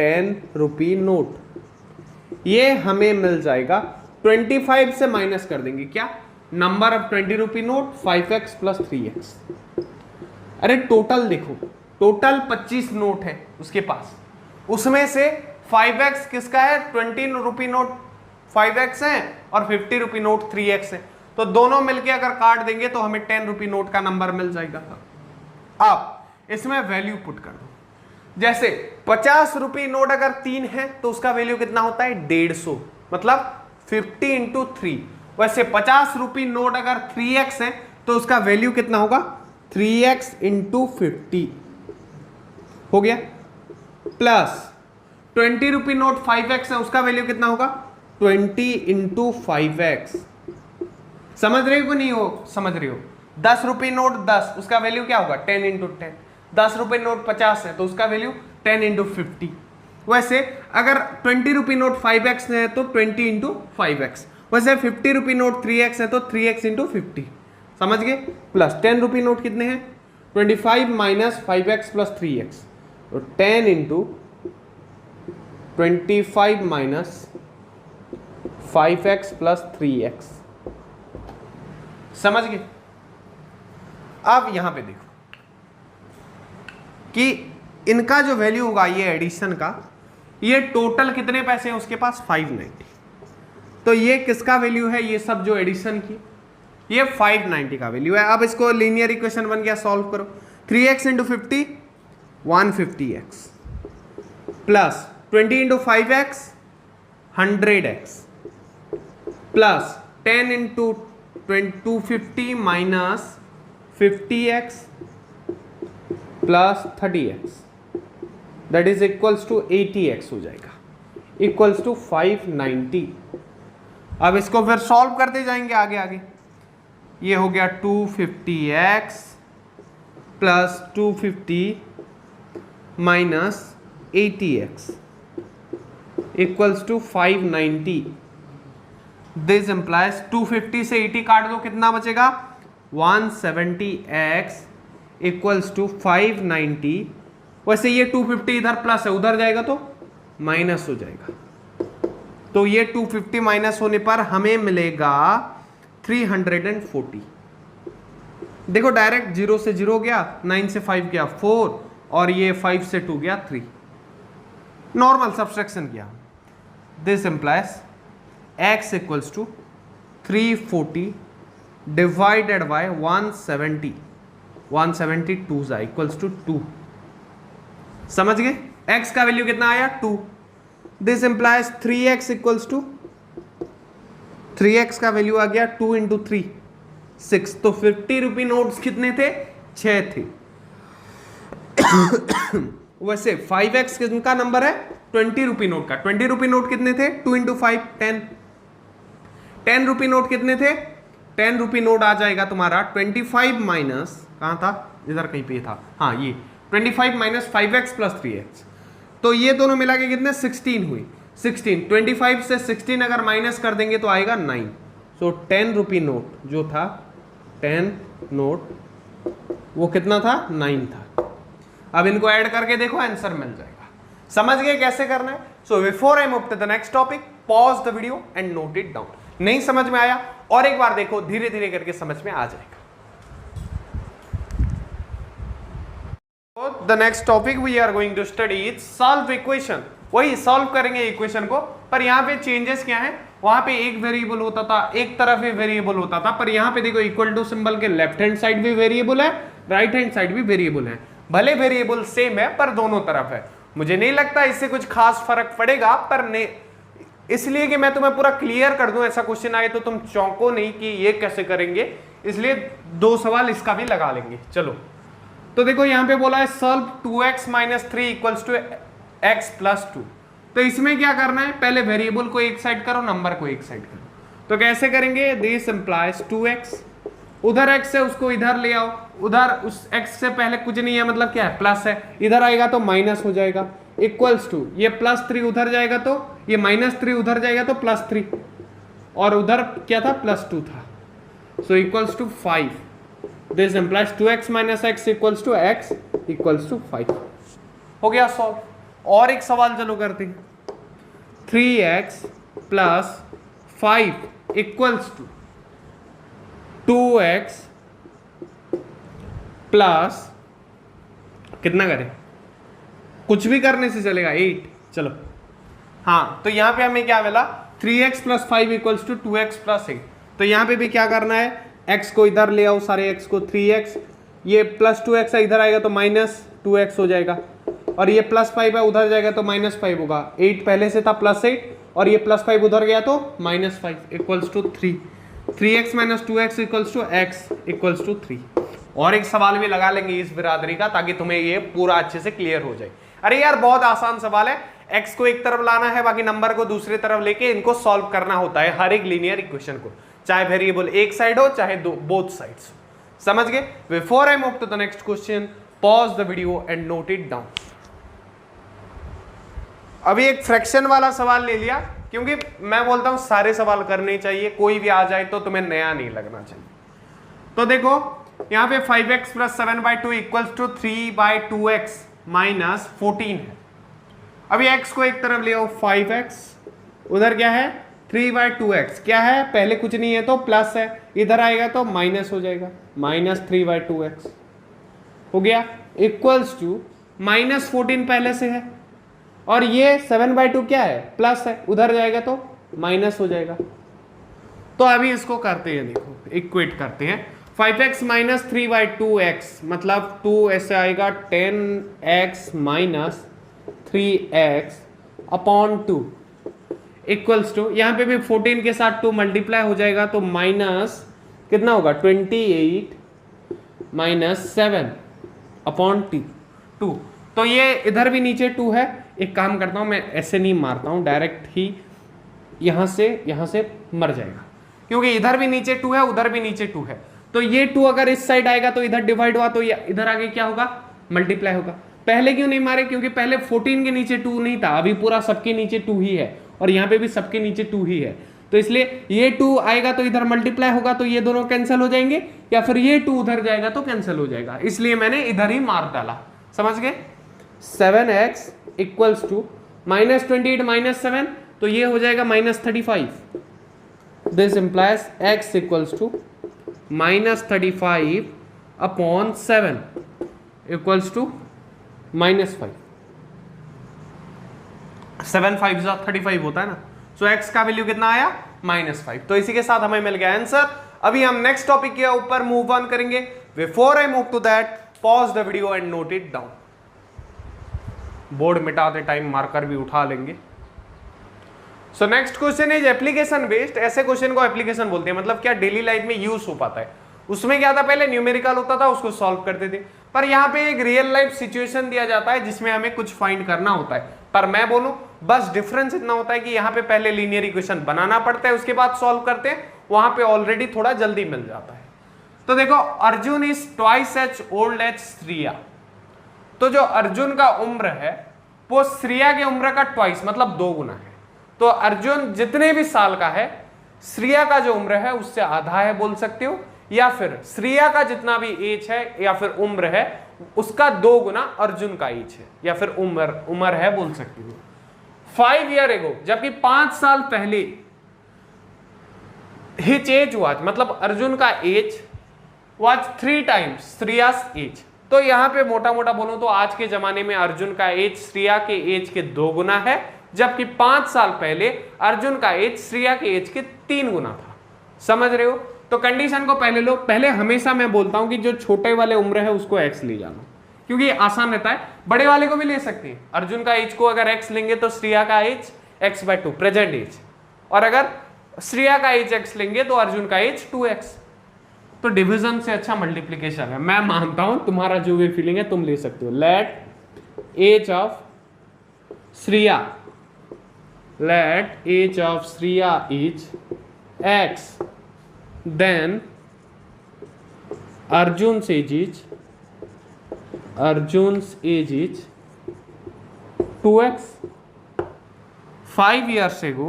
10 रुपी नोट, ये हमें मिल जाएगा 25 से माइनस कर देंगे क्या, number of 20 rupee note 5x plus 3x। अरे टोटल देखो, टोटल 25 नोट है उसके पास, उसमें से 5x किसका है, 20 रुपी नोट 5x है और 50 रुपी नोट 3x है। तो दोनों मिलके अगर काट देंगे तो हमें 10 रुपी नोट का नंबर मिल जाएगा। अब इसमें वैल्यू पुट कर दो, जैसे 50 रुपी नोट अगर 3 है तो उसका वैल्यू कितना होता है, 150, मतलब 50 इंटू 3। वैसे 50 रुपी नोट अगर 3x है तो उसका वैल्यू कितना होगा, 3x इंटू 50 हो गया, प्लस 20 रुपी नोट 5x है, उसका वैल्यू कितना होगा, 20 इंटू 5x। समझ रहे हो कि नहीं हो, समझ रहे हो। 10 रुपी नोट 10, उसका वैल्यू क्या होगा, 10 इंटू 10। 10 रुपए नोट 50 है तो उसका वैल्यू 10 इंटू 50। वैसे अगर 20 रुपी नोट 5x है तो 20 इंटू 5x। वैसे 50 रुपी नोट 3x है तो 3x इंटू 50। समझ गए। प्लस 10 रुपी नोट कितने हैं, 25 माइनस 5x प्लस 3x, तो 10 into 25 minus 5x plus 3x। समझ गए। अब यहां पे देखो, कि इनका जो वैल्यू होगा ये एडिशन का, ये टोटल कितने पैसे हैं उसके पास 590, तो ये किसका वैल्यू है, ये सब जो एडिशन की ये 590 का वैल्यू है। अब इसको लीनियर इक्वेशन बन गया, सॉल्व करो। 3x into 50 150x plus 20 into 5x 100x plus 10 into 250 minus 50x plus 30x that is equals to 80x हो जाएगा, इक्वल्स टू 590। अब इसको फिर सॉल्व करते जाएंगे आगे आगे। ये हो गया 250x plus 250 minus 80x equals to 590। This implies 250 से 80 काट दो, कितना बचेगा 170x इक्वल्स टू 590। वैसे ये 250 इधर प्लस है, उधर जाएगा तो माइनस हो जाएगा, तो ये 250 माइनस होने पर हमें मिलेगा 340। देखो डायरेक्ट 0 से 0 गया, 9 से 5 गया 4, और ये 5 से 2 गया 3, नॉर्मल सब्सट्रैक्शन किया। This implies x equals to 340 divided by 170, 172 जा इक्वल्स टू 2। समझ गए, x का वैल्यू कितना आया 2। This implies 3x equals to 3x का वैल्यू आ गया 2 इंटू 3 6, तो 50 रुपी नोट्स कितने थे 6 थे। वैसे 5x किसका नंबर है 20 रुपी नोट का, 20 रुपी नोट कितने थे 2 इंटू 5 10, 10 रुपी नोट कितने थे 10 रुपी नोट आ जाएगा तुम्हारा 25 माइनस, कहां था इधर कहीं पे था, हाँ ये 25 माइनस 5x प्लस 3x, तो ये दोनों मिला के कितने 16 हुई। 16 25 से 16 अगर माइनस कर देंगे तो आएगा 9। सो 10 रुपी नोट जो था 10 नोट वो कितना था 9 था। अब इनको ऐड करके देखो आंसर मिल जाएगा। समझ गए कैसे करना है। So before I move to the next topic, pause the video and note it down. नहीं समझ में आया और एक बार देखो, धीरे धीरे करके समझ में आ जाएगा। The next topic we are going to study is solve equation. वही सॉल्व करेंगे इक्वेशन को, पर यहाँ पे चेंजेस क्या है, वहां पे एक वेरिएबल होता था, एक तरफ ही वेरिएबल होता था, पर यहाँ पे देखो इक्वल टू सिंबल के लेफ्ट हैंड साइड भी वेरिएबल है, राइट हैंड साइड भी वेरिएबल है। भले वेरिएबल सेम है पर दोनों तरफ है। मुझे नहीं लगता इससे कुछ खास फर्क पड़ेगा, पर नहीं इसलिए कि मैं तुम्हें पूरा क्लियर कर दूं, ऐसा क्वेश्चन आए तो तुम चौंको नहीं कि ये कैसे करेंगे, इसलिए 2 सवाल इसका भी लगा लेंगे। चलो तो देखो यहाँ पे बोला है solve 2x minus 3 equals to x plus 2। तो इसमें क्या करना है, पहले वेरिएबल को एक साइड करो, नंबर को एक साइड करो। तो कैसे करेंगे, दिस इंप्लाइज 2x, उधर x है उसको इधर ले आओ, उधर उस x से पहले कुछ नहीं है, मतलब क्या है प्लस है, इधर आएगा तो माइनस हो जाएगा, इक्वल्स टू ये प्लस 3 उधर जाएगा तो ये माइनस 3 उधर जाएगा तो प्लस 3, और उधर क्या था प्लस 2 था, so equals to 5। This implies 2x minus x equals to x equals to 5। हो गया सॉल्व। और एक सवाल चलो करते हैं, 3x plus 5 equals to 2x plus कितना करें, कुछ भी करने से चलेगा 8। चलो हाँ, तो यहां पे हमें क्या मिला 3x plus 5 equals to 2x plus 8। तो यहां पे भी क्या करना है, x को इधर ले आओ, सारे x को 3x, ये प्लस 2x है इधर आएगा तो माइनस 2x हो जाएगा, और ये प्लस 5 है उधर जाएगा तो माइनस 5 होगा, 8 पहले से था प्लस 8, और ये प्लस 5 उधर गया तो minus 5 equals to 3। 3x minus 2x equals to x equals to 3। और एक सवाल भी लगा लेंगे इस बिरादरी का, ताकि तुम्हें ये पूरा अच्छे से क्लियर हो जाए। अरे यार बहुत आसान सवाल है, x को एक तरफ लाना है, बाकी नंबर को दूसरी तरफ लेके इनको सॉल्व करना होता है हर एक लीनियर इक्वेशन को, चाहे वेरिएबल एक साइड हो चाहे बोथ साइड्स। समझ गए। Before I move to the next question, pause the video and note it down. अभी एक फ्रैक्शन वाला सवाल ले लिया, क्योंकि मैं बोलता हूं सारे सवाल करने चाहिए, कोई भी आ जाए तो तुम्हें नया नहीं लगना चाहिए। तो देखो यहां पे 5x plus 7/2 equals to 3/2x minus 14 है। अभी x को एक तरफ ले आओ 5x, उधर क्या है 3/2x, क्या है पहले कुछ नहीं है तो प्लस है, इधर आएगा तो माइनस हो जाएगा, माइनस 3/2x हो गया, इक्वल्स टू -14 पहले से है, और ये 7/2 क्या है, प्लस है, उधर जाएगा तो माइनस हो जाएगा। तो अभी इसको करते हैं, देखो इक्वेट करते हैं। 5x माइनस 3/2x मतलब 2 ऐसे आएगा 10x minus 3x upon 2 equals to, यहाँ पे भी 14 के साथ 2 मल्टीप्लाई हो जाएगा तो माइनस कितना होगा 28 माइनस 7 अपॉन 2। तो ये इधर भी नीचे 2 है। एक काम करता हूँ, मैं ऐसे नहीं मारता हूँ, डायरेक्ट ही यहाँ से मर जाएगा, क्योंकि इधर भी नीचे 2 है, उधर भी नीचे 2 है। तो ये 2 अगर इस साइड आएगा तो इधर डिवाइड हुआ, तो इधर आगे क्या होगा, मल्टीप्लाई होगा। पहले क्यों नहीं मारे, क्योंकि पहले 14 के नीचे 2 नहीं था, अभी पूरा सबके नीचे 2 ही है, और यहाँ पे भी सबके नीचे 2 ही है। तो इसलिए ये 2 आएगा तो इधर मल्टीप्लाई होगा, तो ये दोनों कैंसिल हो जाएंगे, या फिर ये 2 उधर जाएगा तो कैंसिल हो जाएगा, इसलिए मैंने इधर ही मार डाला। समझ गए। 7x इक्वल्स टू -28 माइनस 7, तो ये हो जाएगा -35। This implies x equals to -35 upon 7 equals to -5। 7 5 35 होता है ना, सो x का वैल्यू कितना आया, -5। तो इसी के साथ हमें मिल गया आंसर। अभी हम नेक्स्ट टॉपिक के ऊपर मूव ऑन करेंगे। Before I move to that, pause the video and note it down. Board मिटाते टाइम मार्कर भी उठा लेंगे। So next question is application based. ऐसे क्वेश्चन को एप्लीकेशन बोलते हैं, मतलब क्या डेली लाइफ में यूज हो पाता है। उसमें क्या था, पहले न्यूमेरिकल होता था, उसको सॉल्व करते थे, पर यहाँ पे एक रियल लाइफ सिचुएशन दिया जाता है जिसमें हमें कुछ फाइंड करना होता है। पर मैं बोलूं बस डिफरेंस इतना होता है कि यहाँ पे पहले लीनियर इक्वेशन बनाना पड़ता है, उसके बाद सॉल्व करते हैं, वहां पे ऑलरेडी थोड़ा जल्दी मिल जाता है। तो देखो, Arjun is twice as old as Shriya. तो जो अर्जुन का उम्र है वो श्रिया के उम्र का ट्वाइस मतलब 2 गुना है। तो अर्जुन जितने भी साल का है, श्रिया का जो उम्र है उससे आधा है बोल सकते हो, या फिर श्रिया का जितना भी एज है या फिर उम्र है उसका 2 गुना अर्जुन का एज है या फिर उम्र है बोल सकते हो। 5 ईयर एगो, जबकि 5 साल पहले हिच एज वाज मतलब अर्जुन का age was 3 times Shriya's age. तो यहां पे मोटा मोटा बोलूं तो आज के जमाने में अर्जुन का एज श्रिया के एज के 2 गुना है, जबकि 5 साल पहले अर्जुन का एज श्रिया के एज के 3 गुना था। समझ रहे हो। तो कंडीशन को पहले लो। पहले हमेशा मैं बोलता हूं कि जो छोटे वाले उम्र है उसको x ले जाना, क्योंकि आसान रहता है। बड़े वाले को भी ले सकते हैं। अर्जुन का एज को अगर x लेंगे तो श्रिया का एज x/2 प्रेजेंट एज, और अगर श्रिया का एज x लेंगे तो अर्जुन का एज 2x। तो डिवीजन से अच्छा मल्टीप्लीकेशन है। मैं मानता हूं तुम्हारा जो भी फीलिंग है तुम ले सकते हो। Let age of Shriya is x, then Arjun's age is 2x. 5 years ago,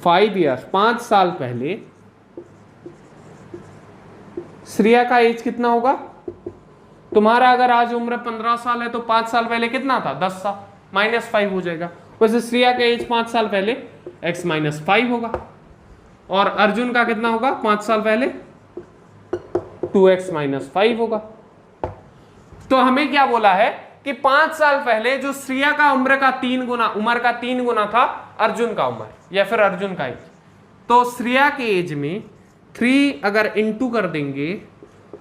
5 साल पहले श्रिया का एज कितना होगा। तुम्हारा अगर आज उम्र 15 साल है तो 5 साल पहले कितना था, 10 साल, -5 हो जाएगा। वैसे श्रिया का एज 5 साल पहले x -5 होगा, और अर्जुन का कितना होगा 5 साल पहले 2x -5 होगा। तो हमें क्या बोला है कि 5 साल पहले जो श्रिया का उम्र का 3 गुना था अर्जुन का उम्र या फिर अर्जुन का एज। तो श्रिया के एज में 3 अगर इंटू कर देंगे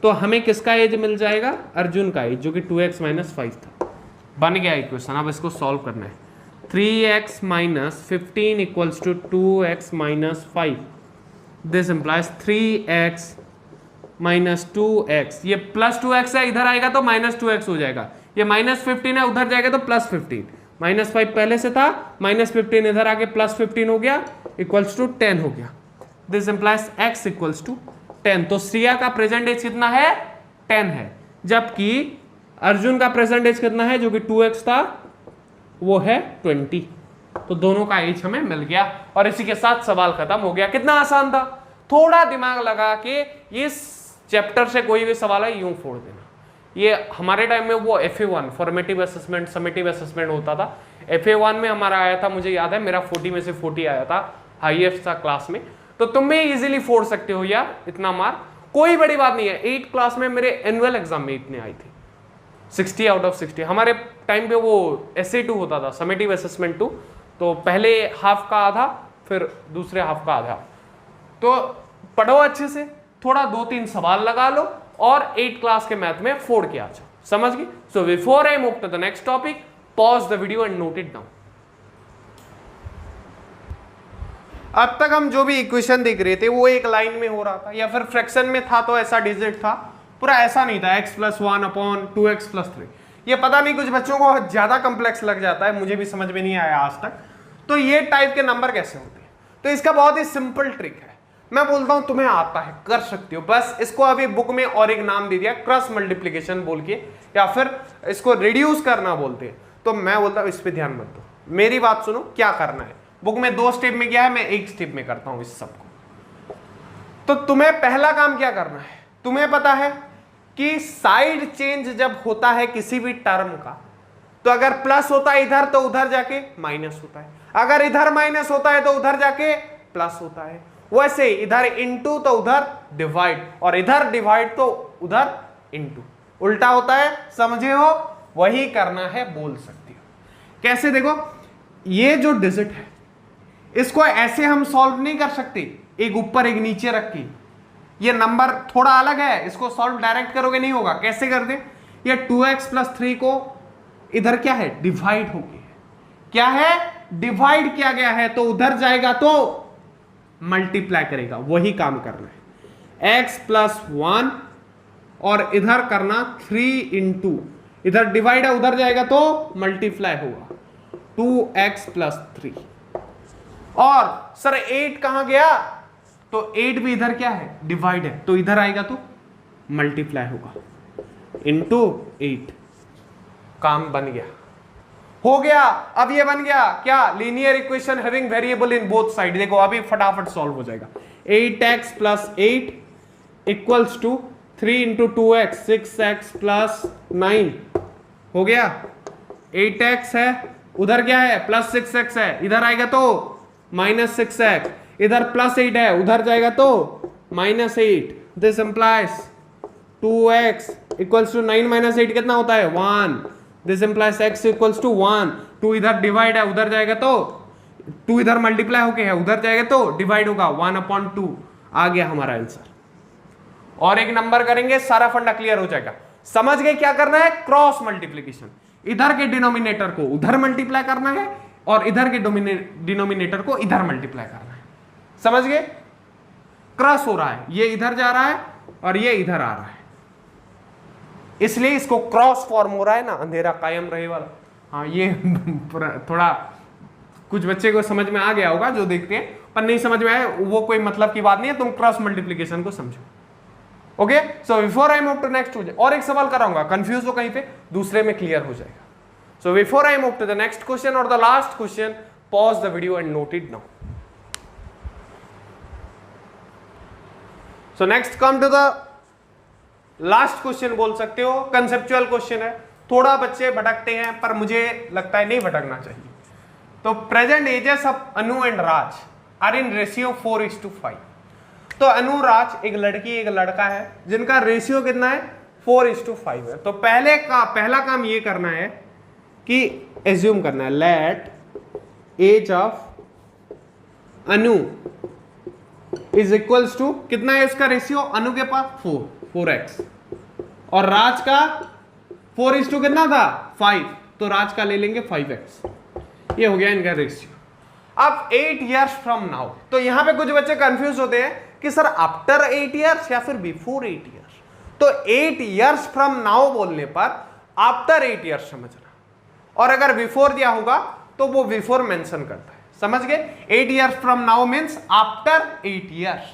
तो हमें किसका एज मिल जाएगा, अर्जुन का एज, जो कि 2x -5 था। बन गया इक्वेशन। अब इसको सॉल्व करना है। 3x - 15 equals to 2x -5। This implies 3x - 2x। ये +2x है, इधर आएगा तो -2x हो जाएगा। ये -15 है, उधर जाएगा तो +15। -5 पहले से था, -15 इधर आके +15 हो गया, इक्वल्स टू 10 हो गया। This implies x equals to 10। तो श्रिया का प्रेजेंट एज कितना है, 10 है, जबकि अर्जुन का प्रेजेंट एज कितना है, जो कि 2x था, वो है 20। तो दोनों का एज हमें मिल गया, और इसी के साथ सवाल खत्म हो गया। कितना आसान था। थोड़ा दिमाग लगा के इस चैप्टर से कोई भी सवाल है यूं फोड़ देना। ये हमारे टाइम में वो FA1 formative assessment summative assessment होता था। FA1 में हमारा आया था, मुझे याद है मेरा 40 में से 40 आया था, हाईएस्ट था क्लास में। तो तुम भी इजीली फोड़ सकते हो यार, इतना मार कोई बड़ी बात नहीं है। 8 क्लास में मेरे एनुअल एग्जाम में इतने आई थे। 60 आउट ऑफ 60। हमारे टाइम पे वो SA2 होता था, समेटिव असेसमेंट 2, तो पहले हाफ का आधा फिर दूसरे हाफ का आधा। तो पढ़ो अच्छे से, थोड़ा 2-3 सवाल लगा लो और 8 क्लास के मैथ में फोड़ के आ जाओ, समझ गए। So before I move to the next topic, pause the video and note it down. अब तक हम जो भी इक्वेशन देख रहे थे वो एक लाइन में हो रहा था, या फिर फ्रैक्शन में था तो ऐसा डिजिट था, पूरा ऐसा नहीं था x+1/2x+3। ये पता नहीं कुछ बच्चों को ज्यादा कॉम्प्लेक्स लग जाता है, मुझे भी समझ में नहीं आया आज तक। तो ये टाइप के नंबर कैसे होते हैं, तो इसका बहुत ही सिंपल ट्रिक है। मैं बोलता हूं तुम्हें आता है, कर सकते हो, बस इसको अभी बुक में और एक नाम दे दिया क्रॉस मल्टीप्लीकेशन बोल के, या फिर इसको रिड्यूस करना बोलते हैं। तो मैं बोलता हूं इस पे ध्यान मत दो, मेरी बात सुनो, क्या करना है। बुक में 2 स्टेप में किया है, मैं 1 स्टेप में करता हूं इस सबको। तो तुम्हें पहला काम क्या करना है, तुम्हें पता है कि साइड चेंज जब होता है किसी भी टर्म का, तो अगर प्लस होता है इधर तो उधर जाके माइनस होता है, अगर इधर माइनस होता है तो उधर जाके प्लस होता है। वैसे इधर इनटू तो उधर डिवाइड, और इधर डिवाइड तो उधर इनटू, उल्टा होता है, समझे हो। वही करना है, बोल सकते हो कैसे। देखो ये जो डिजिट है इसको ऐसे हम सॉल्व नहीं कर सकते, एक ऊपर एक नीचे रख के। ये नंबर थोड़ा अलग है, इसको सॉल्व डायरेक्ट करोगे नहीं होगा। कैसे कर दे, ये 2x+3 को इधर क्या है, डिवाइड हो गया, क्या है, डिवाइड किया गया है, तो उधर जाएगा तो मल्टीप्लाई करेगा, वही काम करना है। x+1 और इधर करना 3 इधर डिवाइड है, उधर जाएगा तो मल्टीप्लाई होगा, 2x+3। और सर 8 कहां गया, तो 8 भी इधर क्या है, डिवाइड है, तो इधर आएगा तो मल्टीप्लाई होगा, इंटू 8। काम बन गया, हो गया। अब ये बन गया क्या, linear equation having variable in both side. देखो अभी फटाफट सॉल्व हो जाएगा। 8x+8 equals to 3 × 2x 6x+9 हो गया। 8x है, उधर क्या है, +6x है, इधर आएगा तो -6x, इधर +8 है, उधर जाएगा तो -8। This implies 2x equals to 9 - 8 कितना होता है, 1। This implies x equals to 1। 2 इधर डिवाइड है, उधर जाएगा तो 2 इधर मल्टीप्लाई होके है, उधर जाएगा तो डिवाइड होगा, 1/2 आ गया हमारा आंसर। और एक नंबर करेंगे, सारा फंडा क्लियर हो जाएगा। समझ गए क्या करना है, क्रॉस मल्टीप्लीकेशन। इधर के डिनोमिनेटर को उधर मल्टीप्लाई करना है और इधर के डिनोमिनेटर को इधर मल्टीप्लाई करना है। समझ गए, क्रॉस हो रहा है, ये इधर जा रहा है और ये इधर आ रहा है, इसलिए इसको क्रॉस फॉर्म हो रहा है ना, अंधेरा कायम रहे वाला। हाँ ये थोड़ा कुछ बच्चे को समझ में आ गया होगा जो देखते हैं, पर नहीं समझ में आए वो कोई मतलब की बात नहीं है, तुम क्रॉस मल्टीप्लीकेशन को समझो। Okay, so before I move to next, और एक सवाल कराऊंगा, कंफ्यूज हो कहीं पे, दूसरे में क्लियर हो जाएगा। So before I move to the next question और the last question, pause the video and note it now. So next come to the last question बोल सकते हो, कंसेप्चुअल क्वेश्चन है। थोड़ा बच्चे भटकते हैं पर मुझे लगता है नहीं भटकना चाहिए। तो present ages of Anu and Raj are in ratio 4:5। तो अनु राज एक लड़की एक लड़का है जिनका रेशियो कितना है, 4:5 है। तो पहला काम ये करना है कि एज्यूम करना है, let age of Anu is equals to, कितना है उसका रेशियो, अनु के पास 4x और राज का 4:, कितना था, 5, तो राज का ले लेंगे 5x। ये हो गया इनका रेशियो। अब 8 years फ्रॉम नाउ, तो यहां पे कुछ बच्चे कंफ्यूज होते हैं कि सर आफ्टर 8 years या फिर बिफोर 8 years। तो 8 years फ्रॉम नाउ बोलने पर आफ्टर 8 years समझना, और अगर बिफोर दिया होगा तो वो बिफोर मेंशन करता है। समझ गए, 8 years from now means after 8 years।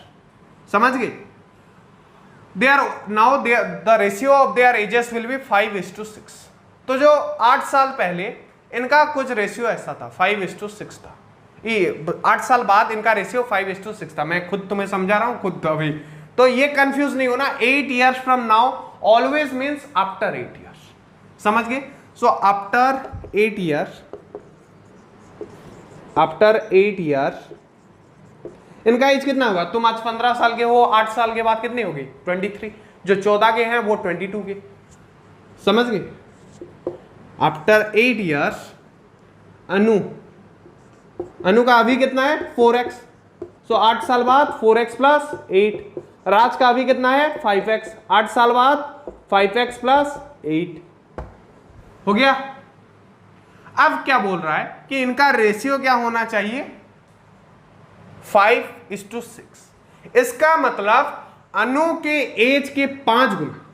समझ गए, the ratio of their ages will be 5:6। तो जो 8 साल पहले इनका कुछ रेशियो ऐसा था, 5:6 था। 8 साल बाद इनका रेशियो 5:6 था। मैं खुद तुम्हें समझा रहा हूं, खुद अभी, तो ये कंफ्यूज नहीं होना। 8 years from now always means after 8 years। समझ गए, सो आफ्टर 8 years इनका एज कितना होगा, तुम आज 15 साल के हो, 8 साल के बाद कितने होगी, 23। जो 14 के हैं वो 22 के। समझ गए? आफ्टर 8 ईयर्स अनु का अभी कितना है 4x, सो 8 साल बाद 4x प्लस 8। राज का अभी कितना है 5x, 8 साल बाद 5x प्लस 8 हो गया। अब क्या बोल रहा है कि इनका रेशियो क्या होना चाहिए 5:6। इसका मतलब अनु के एज के 5 गुना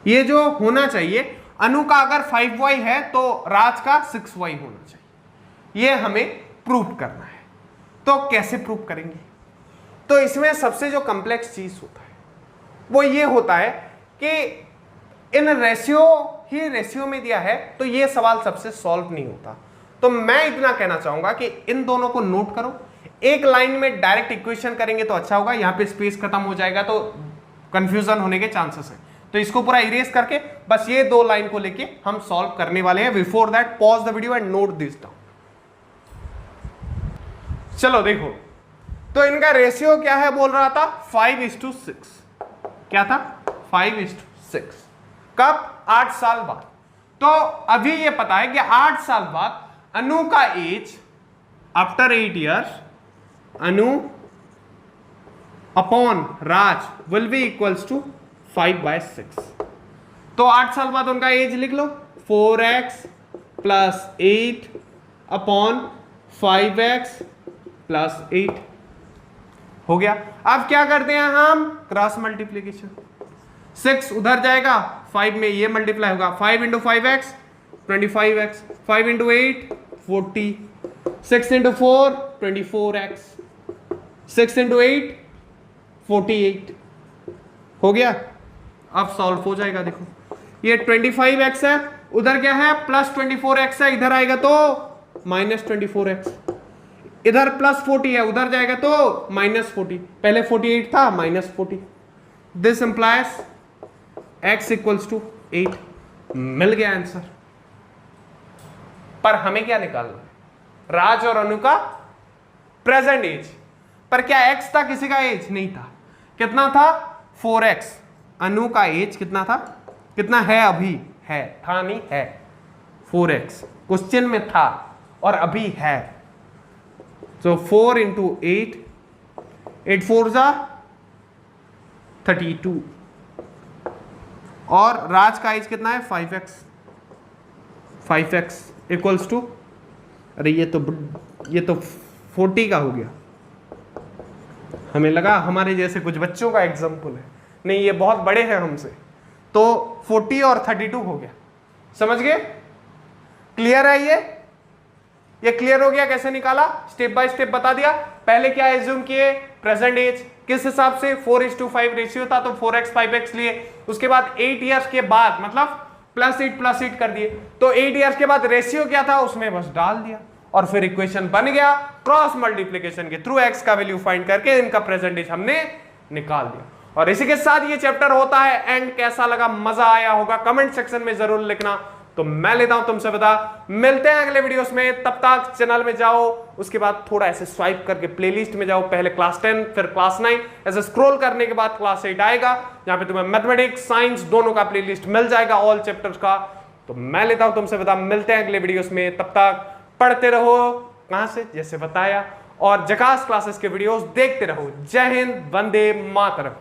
ये जो होना चाहिए, अनु का अगर 5y है तो राज का 6y होना चाहिए। ये हमें प्रूव करना है। तो कैसे प्रूव करेंगे? तो इसमें सबसे जो कॉम्प्लेक्स चीज होता है वो ये होता है कि इन रेशियो में दिया है तो ये सवाल सबसे सॉल्व नहीं होता। तो मैं इतना कहना चाहूंगा कि इन दोनों को नोट करो, एक लाइन में डायरेक्ट इक्वेशन करेंगे तो अच्छा होगा। यहां पे स्पेस खत्म हो जाएगा तो कंफ्यूजन होने के चांसेस हैं। तो इसको पूरा इरेज करके बस ये 2 लाइन को लेके हम सॉल्व करने वाले हैं। Before that pause the video and note this down. चलो देखो, तो इनका रेशियो क्या है बोल रहा था 5:6। क्या था 5:6। कब? 8 साल बाद। तो अभी ये पता है कि 8 साल बाद अनु का age after 8 years Anu upon Raj will be equals to 5/6। तो 8 साल बाद उनका एज लिख लो 4x plus 8 upon 5x plus 8 हो गया। अब क्या करते हैं हम? Cross multiplication. 6 उधर जाएगा, 5 में ये मल्टीप्लाई होगा। 5 into 5x 25x, 5 into 8 40, 6 into 4 24x, 6 into 8 48 हो गया। अब सॉल्व हो जाएगा। देखो ये 25x है, उधर क्या है प्लस 24x है, इधर आएगा तो माइनस 24x, इधर प्लस 40 है, उधर जाएगा तो माइनस 40, पहले 48 था minus 40। This implies x equals to 8। मिल गया आंसर। पर हमें क्या निकालना है? राज और अनु का प्रेजेंट एज। पर क्या x था किसी का एज? नहीं था। कितना था? 4x। अनु का एज कितना था? कितना है अभी? है, था नहीं है 4x। क्वेश्चन में था और अभी है। So 4 into 8, 8 4 जा 32। और राज का एज कितना है 5x। 5x इक्वल्स टू, अरे ये तो 40 का हो गया। हमें लगा हमारे जैसे कुछ बच्चों का एग्जाम्पल है, नहीं ये बहुत बड़े हैं हमसे। तो 40 और 32 हो गया। समझ गए? क्लियर है? ये क्लियर हो गया। कैसे निकाला? स्टेप बाय स्टेप बता दिया। पहले क्या एज्यूम किए? Present age. किस हिसाब से? 4:5 रेशियो था तो 4x 5x लिए। उसके बाद 8 ईयर्स के बाद मतलब +8 कर दिए। तो 8 ईयर्स के बाद रेशियो क्या था उसमें बस डाल दिया और फिर इक्वेशन बन गया। क्रॉस मल्टीप्लीकेशन के थ्रू x का वैल्यू फाइंड करके इनका प्रेजेंट एज हमने निकाल दिया। और इसी के साथ ये चैप्टर होता है एंड। कैसा लगा? मजा आया होगा? कमेंट सेक्शन में जरूर लिखना। तो मैं लेता हूं तुमसे विदा। मिलते हैं अगले वीडियोस में। तब तक चैनल में जाओ, उसके बाद थोड़ा ऐसे स्वाइप करके प्लेलिस्ट में जाओ। पहले क्लास 10 फिर क्लास 9, ऐसे स्क्रॉल करने के बाद क्लास 8 आएगा, जहां पे तुम्हें मैथमेटिक्स साइंस दोनों का प्लेलिस्ट मिल जाएगा, ऑल चैप्टर्स का। तो मैं लेता हूं तुमसे विदा। मिलते हैं अगले वीडियोस में। तब तक पढ़ते रहो कहां से, जैसे बताया, और झकास क्लासेस के वीडियोस देखते रहो। जय हिंद, वंदे मातरम।